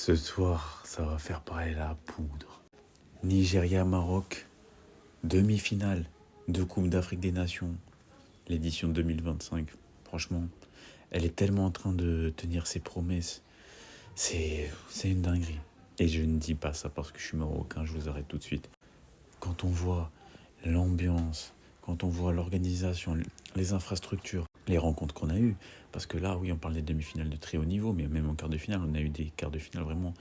Ce soir, ça va faire pareil la poudre. Nigeria-Maroc, demi-finale de Coupe d'Afrique des Nations, l'édition 2025. Franchement, elle est tellement en train de tenir ses promesses. C'est une dinguerie. Et je ne dis pas ça parce que je suis marocain, je vous arrête tout de suite. Quand on voit l'ambiance, quand on voit l'organisation, les infrastructures, les rencontres qu'on a eues, parce que là, oui, on parle des demi-finales de très haut niveau, mais même en quart de finale, on a eu des quarts de finale vraiment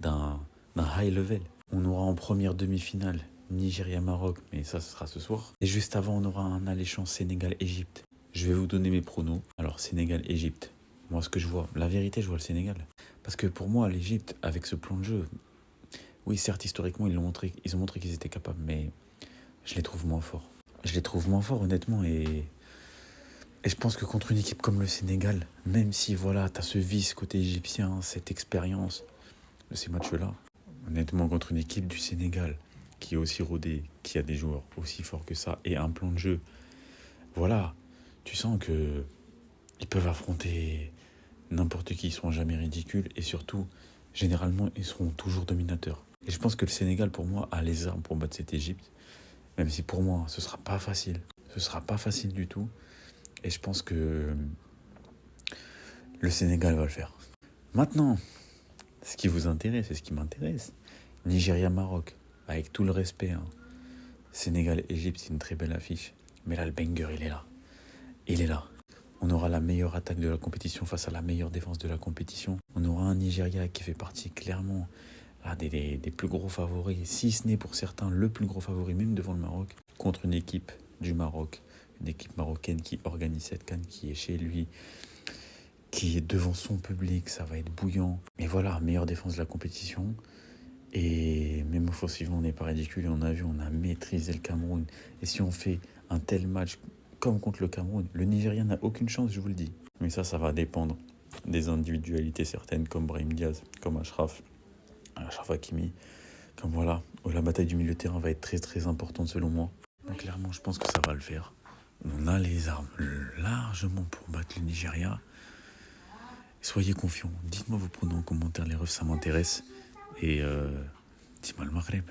d'un high level. On aura en première demi-finale Nigeria-Maroc, mais ça, ce sera ce soir. Et juste avant, on aura un alléchant Sénégal-Égypte. Je vais vous donner mes pronos. Alors, Sénégal-Égypte. Moi, ce que je vois, la vérité, je vois le Sénégal. Parce que pour moi, l'Égypte, avec ce plan de jeu, oui, certes, historiquement, ils ont montré qu'ils étaient capables, mais je les trouve moins forts. Je les trouve moins forts, honnêtement, et je pense que contre une équipe comme le Sénégal, même si, voilà, t'as ce vice côté égyptien, cette expérience de ces matchs-là, honnêtement, contre une équipe du Sénégal, qui est aussi rodée, qui a des joueurs aussi forts que ça, et un plan de jeu, voilà, tu sens que ils peuvent affronter n'importe qui, ils seront jamais ridicules, et surtout, généralement, ils seront toujours dominateurs. Et je pense que le Sénégal, pour moi, a les armes pour battre cette Égypte, même si pour moi, ce sera pas facile. Ce sera pas facile du tout. Et je pense que le Sénégal va le faire. Maintenant, ce qui vous intéresse et ce qui m'intéresse, Nigeria-Maroc, avec tout le respect, hein. Sénégal-Égypte, c'est une très belle affiche. Mais là, le banger, il est là. Il est là. On aura la meilleure attaque de la compétition face à la meilleure défense de la compétition. On aura un Nigeria qui fait partie clairement des plus gros favoris, si ce n'est pour certains le plus gros favori, même devant le Maroc, contre une équipe du Maroc, une équipe marocaine qui organise cette CAN, qui est chez lui, qui est devant son public, ça va être bouillant. Mais voilà, meilleure défense de la compétition. Et même offensivement, on n'est pas ridicule. Et on a vu, on a maîtrisé le Cameroun. Et si on fait un tel match comme contre le Cameroun, le Nigeria n'a aucune chance, je vous le dis. Mais ça va dépendre des individualités certaines, comme Brahim Diaz, comme Achraf Hakimi. Comme voilà, la bataille du milieu de terrain va être très très importante selon moi. Donc clairement, je pense que ça va le faire. On a les armes largement pour battre le Nigeria. Soyez confiants. Dites-moi vos pronoms en commentaire, les refs, ça m'intéresse. Et dis-moi le Maghreb.